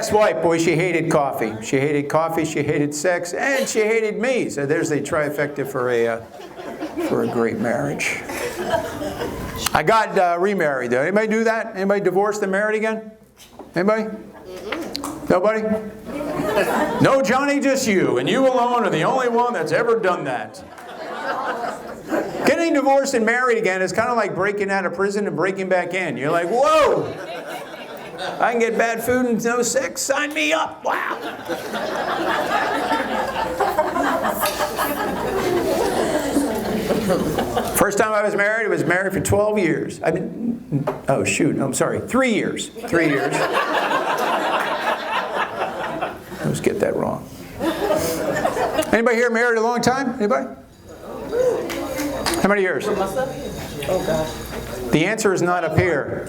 ex-wife, boy, she hated coffee. She hated coffee, she hated sex, and she hated me. So there's the trifecta for a great marriage. I got remarried though. Anybody do that? Anybody divorced and married again? Anybody? Nobody? No, Johnny, just you. And you alone are the only one that's ever done that. Getting divorced and married again is kind of like breaking out of prison and breaking back in. You're like, whoa! I can get bad food and no sex? Sign me up! Wow! First time I was married for 12 years. I mean, oh shoot, I'm sorry, 3 years. 3 years. I always get that wrong. Anybody here married a long time? Anybody? How many years? Oh gosh. The answer is not up here.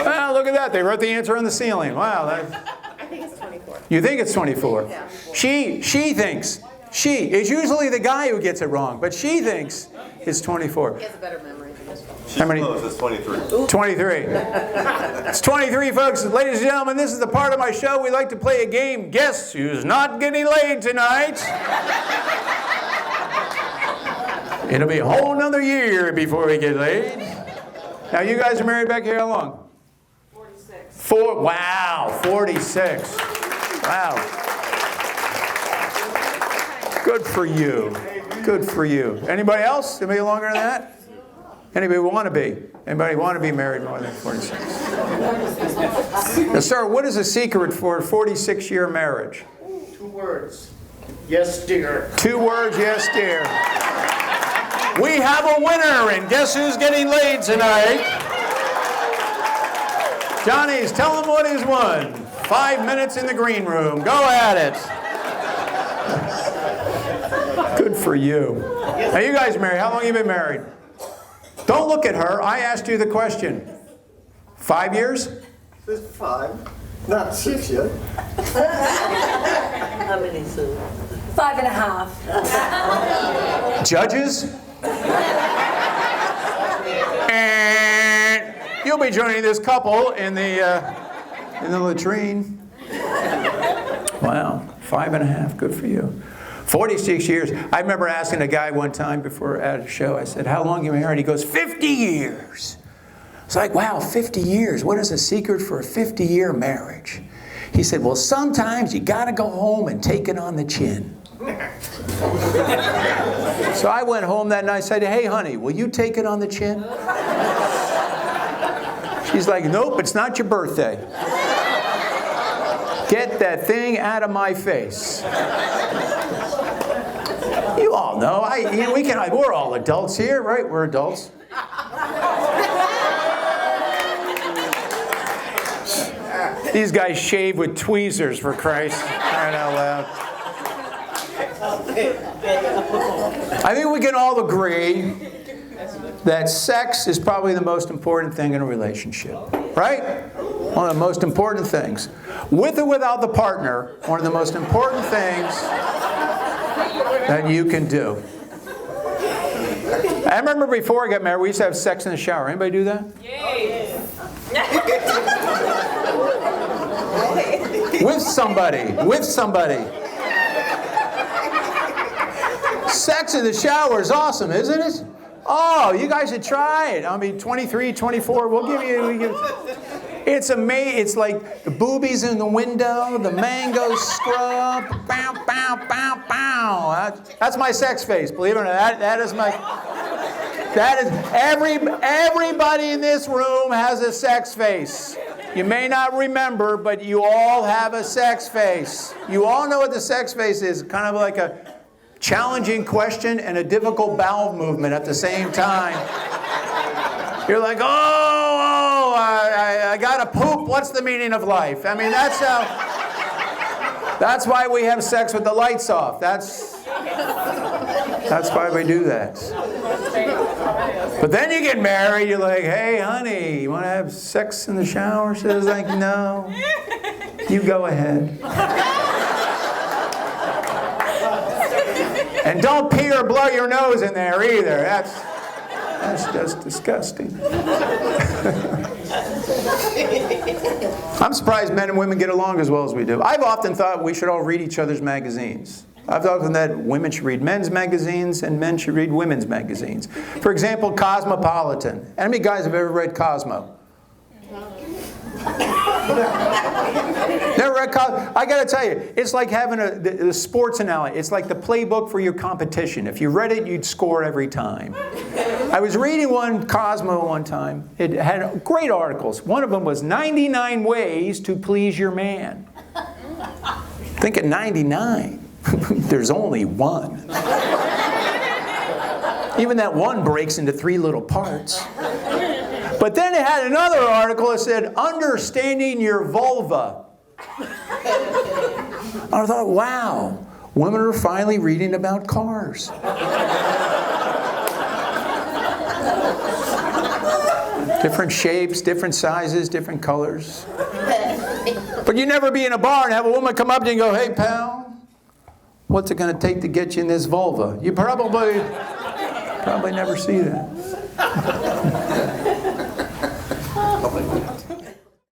Well, look at that. They wrote the answer on the ceiling. Wow. I think it's 24. You think it's 24? Yeah. She thinks. It's usually the guy who gets it wrong, but she thinks it's 24. He has a better memory than this one. How many? Close, it's 23. 23. It's 23, folks. Ladies and gentlemen, this is the part of my show we like to play a game. Guess who's not getting laid tonight? It'll be a whole nother year before we get laid. Now, you guys are married back here how long? 46. Wow, 46. Wow. Good for you. Good for you. Anybody else? Anybody longer than that? Anybody want to be? Anybody want to be married more than 46? Now, sir, what is the secret for a 46-year marriage? 2 words. Yes, dear. 2 words, yes, dear. We have a winner, and guess who's getting laid tonight? Johnny's, tell him what he's won. 5 minutes in the green room. Go at it. Good for you. Now, you guys are married. How long have you been married? Don't look at her. I asked you the question. 5 years? It's 5. Not 6 yet. How many, Sue? 5.5. Judges? And you'll be joining this couple in the latrine. Wow, 5.5. Good for you. 46 years. I remember asking a guy one time before at a show, I said, how long are you married? He goes, 50 years. It's like, wow, 50 years. What is the secret for a 50-year marriage? He said, well, sometimes you got to go home and take it on the chin. So I went home that night and said, hey, honey, will you take it on the chin? She's like, nope, it's not your birthday. Get that thing out of my face. You all know. We're all adults here, right? We're adults. These guys shave with tweezers, for Christ crying out loud. I think we can all agree that sex is probably the most important thing in a relationship, right? One of the most important things. With or without the partner, one of the most important things that you can do. I remember before I got married, we used to have sex in the shower. Anybody do that? With somebody. Sex in the shower is awesome, isn't it? Oh, you guys should try it. I mean, 23, 24, we'll give you. It's amazing. It's like the boobies in the window, the mango scrub. Bow, bow, bow, bow. That's my sex face. Believe it or not, that is everybody in this room has a sex face. You may not remember, but you all have a sex face. You all know what the sex face is. Kind of like a challenging question and a difficult bowel movement at the same time. You're like, I gotta poop. What's the meaning of life? I mean, that's why we have sex with the lights off. That's why we do that. But then you get married, you're like, hey, honey, you want to have sex in the shower? She's like, no. You go ahead. And don't pee or blow your nose in there either. That's just disgusting. I'm surprised men and women get along as well as we do. I've often thought we should all read each other's magazines. I've often that women should read men's magazines and men should read women's magazines. For example, Cosmopolitan. How many guys have ever read Cosmo? Never read Cosmo? I got to tell you, it's like having the sports analogy. It's like the playbook for your competition. If you read it, you'd score every time. I was reading Cosmo one time. It had great articles. One of them was 99 ways to please your man. Think of 99. There's only one. Even that one breaks into 3 little parts. But then it had another article that said, understanding your vulva. I thought, wow, women are finally reading about cars. Different shapes, different sizes, different colors. But you never be in a bar and have a woman come up to you and go, hey, pal, what's it going to take to get you in this vulva? You probably never see that.